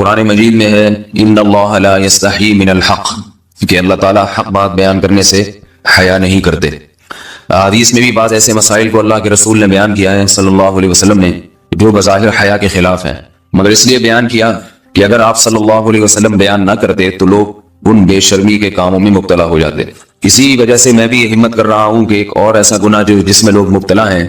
قرآن مجید میں ہے ان اللہ لا یستحی من الحق، کہ اللہ تعالیٰ حق بات بیان کرنے سے حیا نہیں کرتے۔ حدیث میں بھی بعض ایسے مسائل کو اللہ کے رسول نے بیان کیا ہے صلی اللہ علیہ وسلم نے جو بظاہر حیا کے خلاف ہیں، مگر اس لیے بیان کیا کہ اگر آپ صلی اللہ علیہ وسلم بیان نہ کرتے تو لوگ ان بے شرمی کے کاموں میں مبتلا ہو جاتے۔ اسی وجہ سے میں بھی ہمت کر رہا ہوں کہ ایک اور ایسا گناہ جس میں لوگ مبتلا ہیں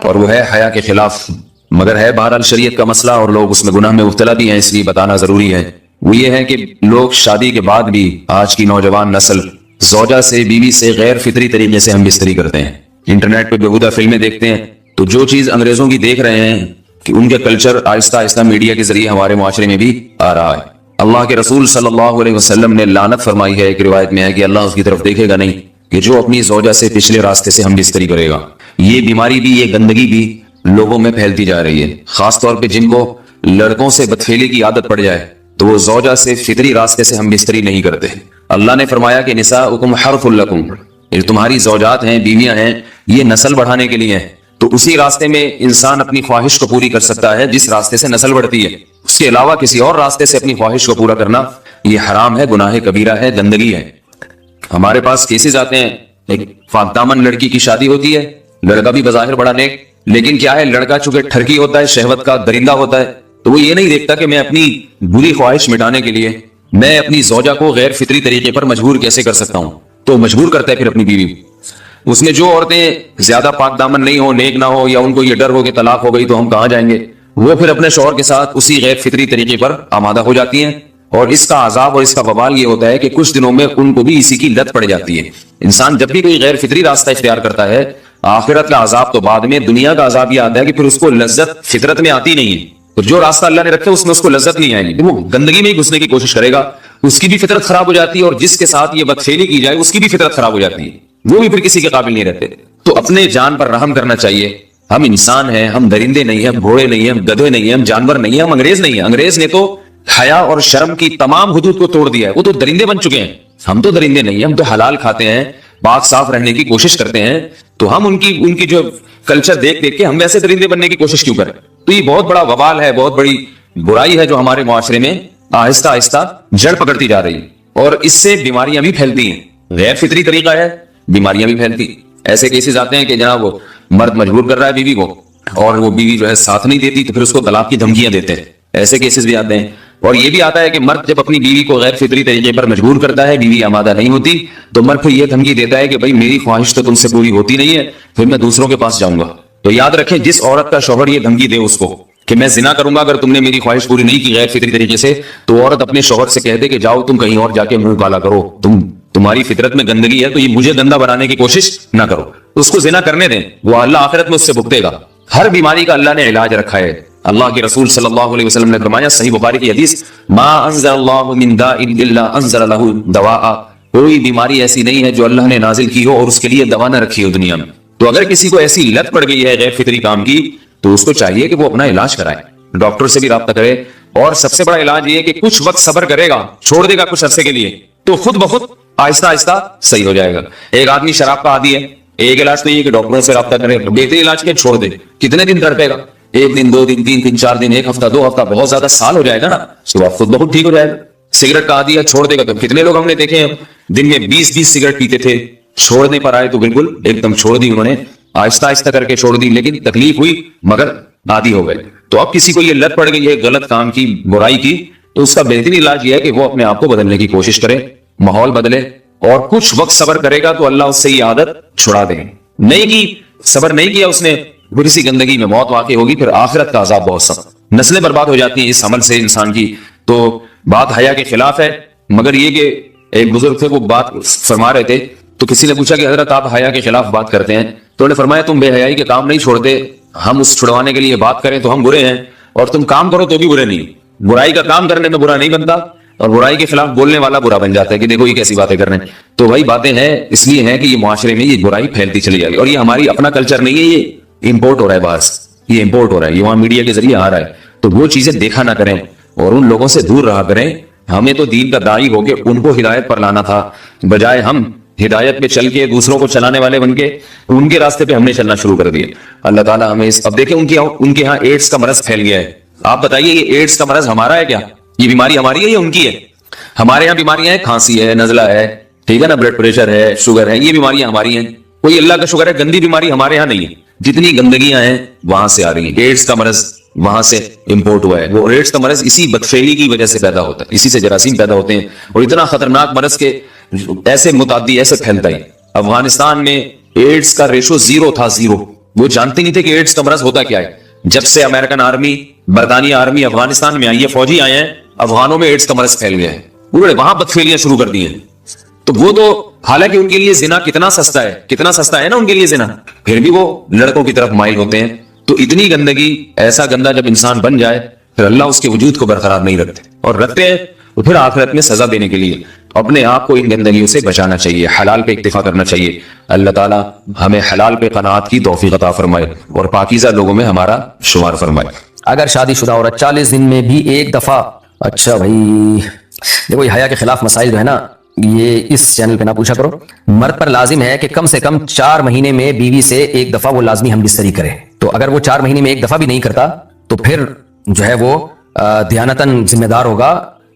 اور وہ ہے حیا کے خلاف، مگر ہے بہرحال شریعت کا مسئلہ اور لوگ اس میں گناہ میں مبتلا بھی ہیں، اس لیے بتانا ضروری ہے۔ وہ یہ ہے کہ لوگ شادی کے بعد بھی آج کی نوجوان نسل زوجہ سے، بیوی سے غیر فطری طریقے سے ہم بستری کرتے ہیں۔ انٹرنیٹ پہ بےہودہ فلمیں دیکھتے ہیں تو جو چیز انگریزوں کی دیکھ رہے ہیں کہ ان کے کلچر آہستہ آہستہ میڈیا کے ذریعے ہمارے معاشرے میں بھی آ رہا ہے۔ اللہ کے رسول صلی اللہ علیہ وسلم نے لعنت فرمائی ہے، ایک روایت میں ہے کہ اللہ اس کی طرف دیکھے گا نہیں کہ جو اپنی زوجہ سے پچھلے راستے سے ہم بستری کرے گا۔ یہ بیماری بھی، یہ گندگی بھی لوگوں میں پھیلتی جا رہی ہے، خاص طور پہ جن کو لڑکوں سے بدفعلی کی عادت پڑ جائے تو وہ زوجہ سے فطری راستے سے ہم بستری نہیں کرتے۔ اللہ نے فرمایا کہ نساؤکم حرث لکم، یہ تمہاری زوجات ہیں، بیویاں ہیں، یہ نسل بڑھانے کے لیے ہیں، تو اسی راستے میں انسان اپنی خواہش کو پوری کر سکتا ہے جس راستے سے نسل بڑھتی ہے۔ اس کے علاوہ کسی اور راستے سے اپنی خواہش کو پورا کرنا یہ حرام ہے، گناہ کبیرہ ہے، گندگی ہے۔ ہمارے پاس کیسز آتے ہیں، ایک پاک دامن لڑکی کی شادی ہوتی ہے، لڑکا بھی بظاہر بڑا نیک، لیکن کیا ہے، لڑکا چونکہ ٹھرکی ہوتا ہے، شہوت کا درندہ ہوتا ہے، تو وہ یہ نہیں دیکھتا کہ میں اپنی بری خواہش مٹانے کے لیے میں اپنی زوجہ کو غیر فطری طریقے پر مجبور کیسے کر سکتا ہوں، تو مجبور کرتا ہے پھر اپنی بیوی۔ اس میں جو عورتیں زیادہ پاک دامن نہیں ہو، نیک نہ ہو، یا ان کو یہ ڈر ہو کہ طلاق ہو گئی تو ہم کہاں جائیں گے، وہ پھر اپنے شوہر کے ساتھ اسی غیر فطری طریقے پر آمادہ ہو جاتی ہیں، اور اس کا عذاب اور اس کا وبال یہ ہوتا ہے کہ کچھ دنوں میں ان کو بھی اسی کی لت پڑ جاتی ہے۔ انسان جب بھی کوئی غیر فطری راستہ اختیار کرتا ہے، آخرت کا عذاب تو بعد میں، دنیا کا عذاب یہ آتا ہے کہ پھر اس کو لذت فطرت میں آتی نہیں ہے، تو جو راستہ اللہ نے رکھا اس میں اس کو لذت نہیں آئے گی، وہ گندگی میں ہی گھسنے کی کوشش کرے گا، اس کی بھی فطرت خراب ہو جاتی ہے، اور جس کے ساتھ یہ بدفعلی کی جائے اس کی بھی فطرت خراب ہو جاتی ہے، وہ بھی پھر کسی کے قابل نہیں رہتے۔ تو اپنے جان پر رحم کرنا چاہیے۔ ہم انسان ہیں، ہم درندے نہیں ہیں، ہم گھوڑے نہیں ہیں، ہم گدھے نہیں ہیں، ہم جانور نہیں ہیں، ہم انگریز نہیں ہیں۔ انگریز نے تو حیا اور شرم کی تمام حدود کو توڑ دیا ہے، وہ تو درندے بن چکے ہیں۔ ہم تو درندے نہیں ہیں، ہم تو حلال کھاتے ہیں، پاک صاف رہنے کی کوشش کرتے ہیں، تو ہم ان کی جو کلچر دیکھ کے ہم ویسے درندے بننے کی کوشش کیوں کریں؟ تو یہ بہت بڑا وبال ہے، بہت بڑی برائی ہے جو ہمارے معاشرے میں آہستہ آہستہ جڑ پکڑتی جا رہی ہے، اور اس سے بیماریاں بھی پھیلتی ہیں۔ غیر فطری طریقہ ہے، بیماریاں بھی پھیلتی۔ ایسے کیسز آتے ہیں کہ جناب وہ مرد مجبور کر رہا ہے بیوی کو، اور وہ بیوی جو ہے ساتھ نہیں دیتی تو پھر اس کو طلاق کی دھمکیاں دیتے ہیں، ایسے کیسز بھی آتے ہیں۔ اور یہ بھی آتا ہے کہ مرد جب اپنی بیوی کو غیر فطری طریقے پر مجبور کرتا ہے، بیوی آمادہ نہیں ہوتی، تو مرد پھر یہ دھمکی دیتا ہے کہ بھائی میری خواہش تو تم سے پوری ہوتی نہیں ہے، پھر میں دوسروں کے پاس جاؤں گا۔ تو یاد رکھیں، جس عورت کا شوہر یہ دھمکی دے اس کو کہ میں زنا کروں گا اگر تم نے میری خواہش پوری نہیں کی غیر فطری طریقے سے، تو عورت اپنے شوہر سے کہہ دے کہ جاؤ تم کہیں اور جا کے منہ کالا کرو، تمہاری فطرت میں گندگی ہے تو یہ مجھے گندا بنانے کی کوشش نہ کرو، اس کو زنا کرنے دیں، وہ اللہ آخرت میں اس سے بھگتے گا۔ ہر بیماری کا اللہ نے علاج رکھا ہے۔ اللہ کے رسول صلی اللہ علیہ وسلم نے فرمایا، صحیح بخاری کی حدیث، ما انزل اللہ من داء الا انزل له دواء، کوئی بیماری ایسی نہیں ہے جو اللہ نے نازل کی ہو اور اس کے لیے دوا نہ رکھی ہو دنیا میں۔ تو اگر کسی کو ایسی لت پڑ گئی ہے غیر فطری کام کی تو اس کو چاہیے کہ وہ اپنا علاج کرائے، ڈاکٹر سے بھی رابطہ کرے، اور سب سے بڑا علاج یہ کہ کچھ وقت صبر کرے گا، چھوڑ دے گا کچھ عرصے کے لیے، تو خود بخود آہستہ آہستہ صحیح ہو جائے گا۔ ایک آدمی شراب کا عادی ہے، ایک علاج تو یہ کہ ڈاکٹروں سے رابطہ کرے، بہترین علاج کے چھوڑ دے، کتنے دن تڑپے گا؟ ایک دن، دو دن، تین دن، چار دن، ایک ہفتہ، دو ہفتہ، بہت زیادہ سال ہو جائے گا نا، اس کے بعد خود بخود ٹھیک ہو جائے گا۔ سگریٹ کا عادی ہے، چھوڑ دے گا، تو کتنے لوگ ہم نے دیکھے ہیں دن میں 20 سگریٹ پیتے تھے، چھوڑنے پر آئے تو بالکل ایک دم چھوڑ دی انہوں نے، آہستہ آہستہ کر کے چھوڑ دی، لیکن تکلیف ہوئی مگر عادی ہو گئے۔ تو اب کسی کو یہ لت پڑ گئی ہے غلط کام کی، برائی کی، تو اس کا بہترین علاج یہ ہے کہ وہ اپنے آپ کو بدلنے کی کوشش کرے، ماحول بدلے، اور کچھ وقت صبر کرے گا تو اللہ اس سے یہ عادت چھڑا دے۔ نہیں کی، صبر نہیں کیا اس نے، پھر اسی گندگی میں موت واقع ہوگی، پھر آخرت کا عذاب بہت سخت، نسلیں برباد ہو جاتی ہیں اس عمل سے انسان کی۔ تو بات حیا کے خلاف ہے، مگر یہ کہ ایک بزرگ تھے وہ بات فرما رہے تھے، تو کسی نے پوچھا کہ حضرت آپ حیا کے خلاف بات کرتے ہیں، تو انہوں نے فرمایا تم بے حیائی کے کام نہیں چھوڑتے، ہم اس چھڑوانے کے لیے بات کریں تو ہم برے ہیں، اور تم کام کرو تو بھی برے نہیں۔ برائی کا کام کرنے میں برا نہیں بنتا، اور برائی کے خلاف بولنے والا برا بن جاتا ہے کہ دیکھو یہ کیسی باتیں کر رہے ہیں۔ تو وہی باتیں ہیں، اس لیے ہیں کہ یہ معاشرے میں یہ برائی پھیلتی چلی جائے گی، اور یہ ہماری اپنا کلچر نہیں ہے، یہ امپورٹ ہو رہا ہے باہر سے، یہ امپورٹ ہو رہا ہے، یہ وہاں میڈیا کے ذریعے آ رہا ہے۔ تو وہ چیزیں دیکھا نہ کریں اور ان لوگوں سے دور رہا کریں۔ ہمیں تو دین کا داعی ہو کے ان کو ہدایت پر لانا تھا، بجائے ہم ہدایت پہ چل کے دوسروں کو چلانے والے بن کے ان کے راستے پہ ہم نے چلنا شروع کر دیا۔ اللہ تعالیٰ ہمیں اب دیکھیں ان کے ہاں ایڈز کا مرض پھیل گیا ہے، آپ بتائیے یہ ایڈز کا مرض ہمارا ہے کیا؟ یہ بیماری ہماری ہے یا ان کی ہے؟ ہمارے یہاں بیماریاں ہیں، کھانسی ہے، نزلہ ہے، ٹھیک ہے نا، بلڈ پریشر ہے، شوگر ہے، یہ بیماریاں ہماری ہیں. کوئی اللہ کا شکر ہے گندی بیماری ہمارے یہاں نہیں ہے. جتنی گندگیاں ہیں وہاں سے آ رہی ہیں. ایڈز کا مرض وہاں سے امپورٹ ہوا ہے. وہ ایڈز کا مرض اسی بدفعلی کی وجہ سے پیدا ہوتا ہے، اسی سے جراثیم پیدا ہوتے ہیں، اور اتنا خطرناک مرض کے ایسے متعدی ایسے پھیلتا ہے. افغانستان میں ایڈز کا ریشو 0 تھا، 0. وہ جانتے نہیں تھے کہ ایڈز کا مرض ہوتا کیا ہے. جب سے امریکن آرمی، برطانیہ آرمی افغانستان میں آئی ہے، فوجی آئے ہیں، افغانوں میں ایڈز کا مرض پھیل گیا ہے. انہوں نے وہاں بدفعلیاں شروع کر دی ہیں. تو وہ تو حالانکہ ان کے لیے زنا کتنا سستا ہے، کتنا سستا ہے نا ان کے لیے زنا، پھر بھی وہ لڑکوں کی طرف مائل ہوتے ہیں. تو اتنی گندگی، ایسا گندا جب انسان بن جائے پھر اللہ اس کے وجود کو برقرار نہیں رکھتے، اور رکھتے ہیں تو پھر آخرت میں سزا دینے کے لیے اپنے آپ کو ان گندگیوں سے بچانا چاہیے، حلال پہ اکتفا کرنا چاہیے. اللہ تعالیٰ ہمیں حلال پہ قناعت کی توفیق عطا فرمائے اور پاکیزہ لوگوں میں ہمارا شمار فرمائے. اگر شادی شدہ عورت 40 دن میں بھی ایک دفعہ، اچھا بھائی دیکھو یہ حیا کے خلاف مسائل جو ہے نا یہ اس چینل پہ نہ پوچھا کرو. مرد پر لازم ہے کہ کم سے کم 4 مہینے میں بیوی سے ایک دفعہ وہ لازمی ہم بستری کرے. تو اگر وہ 4 مہینے میں ایک دفعہ بھی نہیں کرتا تو پھر جو ہے وہ دیانتاً ذمہ دار ہوگا.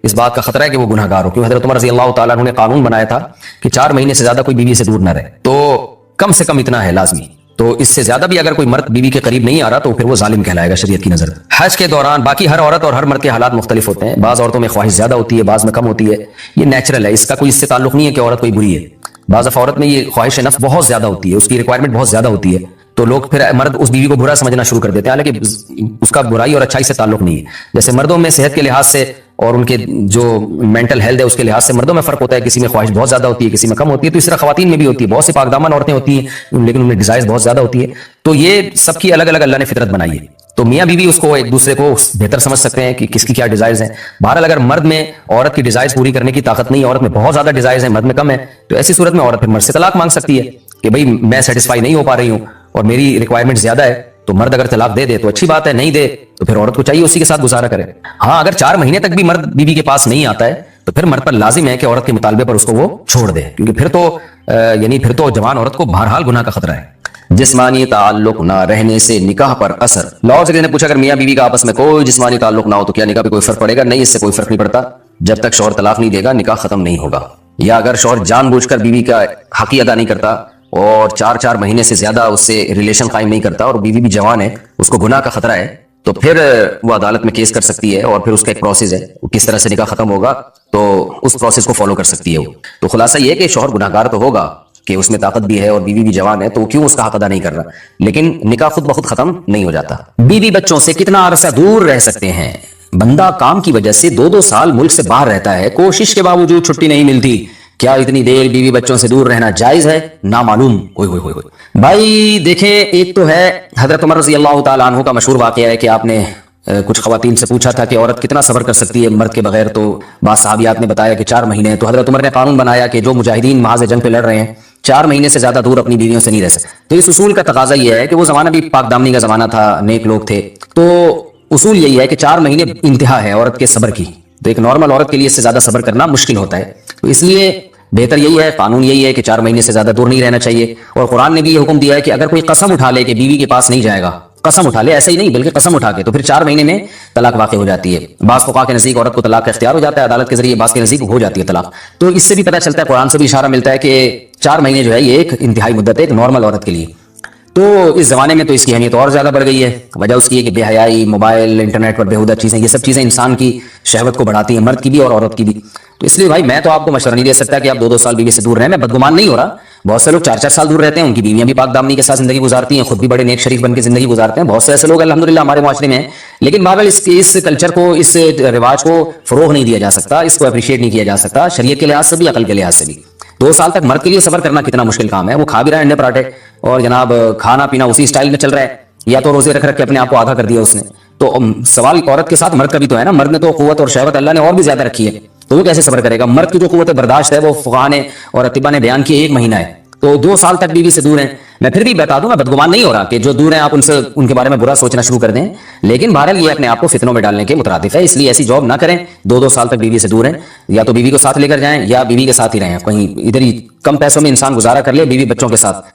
اس بات کا خطرہ ہے کہ وہ گناہ گار ہو، کیونکہ حضرت عمر رضی اللہ تعالیٰ عنہ نے قانون بنایا تھا کہ 4 مہینے سے زیادہ کوئی بیوی سے دور نہ رہے. تو کم سے کم اتنا ہے لازمی. تو اس سے زیادہ بھی اگر کوئی مرد بیوی کے قریب نہیں آ رہا تو پھر وہ ظالم کہلائے گا شریعت کی نظر. حج کے دوران باقی ہر عورت اور ہر مرد کے حالات مختلف ہوتے ہیں. بعض عورتوں میں خواہش زیادہ ہوتی ہے، بعض میں کم ہوتی ہے. یہ نیچرل ہے، اس کا کوئی اس سے تعلق نہیں ہے کہ عورت کوئی بری ہے. بعض دفعہ عورت میں یہ خواہش نفس بہت زیادہ ہوتی ہے، اس کی ریکوائرمنٹ بہت زیادہ ہوتی ہے، تو لوگ پھر مرد اس بیوی کو برا سمجھنا شروع کر دیتے ہیں، حالانکہ اس کا برائی اور اچھائی سے تعلق نہیں ہے. جیسے مردوں میں صحت کے لحاظ سے اور ان کے جو مینٹل ہیلتھ ہے اس کے لحاظ سے مردوں میں فرق ہوتا ہے، کسی میں خواہش بہت زیادہ ہوتی ہے، کسی میں کم ہوتی ہے. تو اس طرح خواتین میں بھی ہوتی ہے، بہت سی پاک دامن عورتیں ہوتی ہیں لیکن ان میں ڈیزائرز بہت زیادہ ہوتی ہے. تو یہ سب کی الگ الگ اللہ نے فطرت بنائی ہے. تو میاں بیوی اس کو ایک دوسرے کو بہتر سمجھ سکتے ہیں کہ کس کی کیا ڈیزائرز ہیں. بہرحال اگر مرد میں عورت کی ڈیزائرز پوری کرنے کی طاقت نہیں ہے، عورت میں بہت زیادہ ڈیزائرز ہیں، مرد میں کم ہے، تو ایسی صورت میں عورت پھر مرد سے طلاق مانگ سکتی ہے کہ بھائی میں سیٹسفائی نہیں ہو پا رہی ہوں اور میری ریکوائرمنٹ زیادہ ہے. تو مرد اگر طلاق دے دے تو اچھی بات ہے، نہیں دے تو پھر عورت کو چاہیے اسی کے ساتھ گزارا کرے. ہاں اگر 4 مہینے تک بھی مرد بیوی کے پاس نہیں آتا ہے تو پھر مرد پر لازم ہے کہ عورت کے مطالبے پر اس کو وہ چھوڑ دے، کیونکہ پھر تو جوان عورت کو بہرحال گناہ کا خطرہ ہے. جسمانی تعلق نہ رہنے سے نکاح پر اثر. لاہور سے کسی نے پوچھا اگر میاں بیوی کا آپس میں کوئی جسمانی تعلق نہ ہو تو کیا نکاح پہ کوئی فرق پڑے گا؟ نہیں، اس سے کوئی فرق نہیں پڑتا. جب تک شوہر طلاق نہیں دے گا نکاح ختم نہیں ہوگا. یا اگر شوہر جان بوجھ کر بیوی کا حق ادا نہیں کرتا اور 4 مہینے سے زیادہ اس سے ریلیشن قائم نہیں کرتا اور بیوی بھی جوان ہے، اس کو گناہ کا خطرہ ہے، تو پھر وہ عدالت میں کیس کر سکتی ہے، اور پھر اس کا ایک پروسیس ہے کس طرح سے نکاح ختم ہوگا، تو اس پروسیس کو فالو کر سکتی ہے وہ. تو خلاصہ یہ ہے کہ شوہر گناہ گار تو ہوگا کہ اس میں طاقت بھی ہے اور بیوی بھی جوان ہے، تو کیوں اس کا حق ادا نہیں کر رہا، لیکن نکاح خود بخود ختم نہیں ہو جاتا. بیوی بچوں سے کتنا عرصہ دور رہ سکتے ہیں؟ بندہ کام کی وجہ سے 2 سال ملک سے باہر رہتا ہے، کوشش کے باوجود چھٹی نہیں ملتی، کیا اتنی دیر بیوی بچوں سے دور رہنا جائز ہے؟ نامعلوم. بھائی دیکھیں، ایک تو ہے حضرت عمر رضی اللہ تعالیٰ عنہ کا مشہور واقعہ ہے کہ آپ نے کچھ خواتین سے پوچھا تھا کہ عورت کتنا صبر کر سکتی ہے مرد کے بغیر، تو بعض صحابیات نے بتایا کہ 4 مہینے. تو حضرت عمر نے قانون بنایا کہ جو مجاہدین محاذ جنگ پہ لڑ رہے ہیں 4 مہینے سے زیادہ دور اپنی بیویوں سے نہیں رہ سکتے. تو اس اصول کا تقاضا یہ ہے کہ وہ زمانہ بھی پاک دامنی کا زمانہ تھا، نیک لوگ تھے، تو اصول یہی ہے کہ 4 مہینے انتہا ہے عورت کے صبر کی. تو ایک نارمل عورت کے لیے اس سے زیادہ صبر کرنا مشکل ہوتا ہے، تو اس لیے بہتر یہی ہے، قانون یہی ہے کہ 4 مہینے سے زیادہ دور نہیں رہنا چاہیے. اور قرآن نے بھی یہ حکم دیا ہے کہ اگر کوئی قسم اٹھا لے کہ بیوی کے پاس نہیں جائے گا، قسم اٹھا لے، ایسا ہی نہیں بلکہ قسم اٹھا کے، تو پھر 4 مہینے میں طلاق واقع ہو جاتی ہے. بعض فقہا کے نزدیک عورت کو طلاق کا اختیار ہو جاتا ہے عدالت کے ذریعے، بعض کے نزدیک ہو جاتی ہے طلاق. تو اس سے بھی پتہ چلتا ہے، قرآن سے بھی اشارہ ملتا ہے کہ 4 مہینے جو ہے یہ ایک انتہائی مدت ہے ایک نارمل عورت کے لیے. تو اس زمانے میں تو اس کی اہمیت اور زیادہ بڑھ گئی ہے. وجہ اس کی ہے کہ بے حیائی، موبائل، انٹرنیٹ پر بےہودہ چیزیں، یہ سب چیزیں انسان کی شہوت کو بڑھاتی ہیں، مرد کی بھی اور عورت کی بھی. تو اس لیے بھائی میں تو آپ کو مشورہ نہیں دے سکتا کہ آپ 2 سال بیوی سے دور رہیں. میں بدگمان نہیں ہو رہا، بہت سے لوگ 4 سال دور رہتے ہیں، ان کی بیویاں بھی پاک دامنی کے ساتھ زندگی گزارتی ہیں، خود بھی بڑے نیک شریف بن کے زندگی گزارتے ہیں. بہت سے ایسے لوگ الحمدللہ ہمارے معاشرے میں ہیں، لیکن بہرحال اس کلچر کو، اس رواج کو فروغ نہیں دیا جا سکتا، اس کو اپریشیٹ نہیں کیا جا سکتا شریعت کے لحاظ سے بھی، عقل کے لحاظ سے بھی. 2 سال تک مرد کے لیے صبر کرنا کتنا مشکل کام ہے. وہ کھا بھی رہا ہے انڈے پراٹھے اور جناب کھانا پینا اسی اسٹائل میں چل رہا ہے، یا تو روزے رکھ کے اپنے آپ کو آدھا کر دیا اس نے. تو سوال عورت کے ساتھ مرد کا بھی تو ہے نا. مرد نے تو قوت اور شہوت اللہ نے اور بھی زیادہ رکھی ہے، تو وہ کیسے صبر کرے گا؟ مرد کی جو قوت برداشت ہے وہ فقہا نے اور اطباء نے بیان کی 1 مہینہ ہے. تو 2 سال تک بیوی سے دور ہیں. میں پھر بھی بتا دوں، میں بدگمان نہیں ہو رہا کہ جو دور ہیں آپ ان کے بارے میں برا سوچنا شروع کر دیں، لیکن بہرحال یہ اپنے آپ کو فتنوں میں ڈالنے کے مترادف ہے. اس لیے ایسی جاب نہ کریں. 2 سال تک بیوی سے دور ہیں، یا تو بیوی کو ساتھ لے کر جائیں یا بیوی کے ساتھ ہی رہیں. کہیں ادھر ہی کم پیسوں میں انسان گزارا کر لے بیوی بچوں کے ساتھ.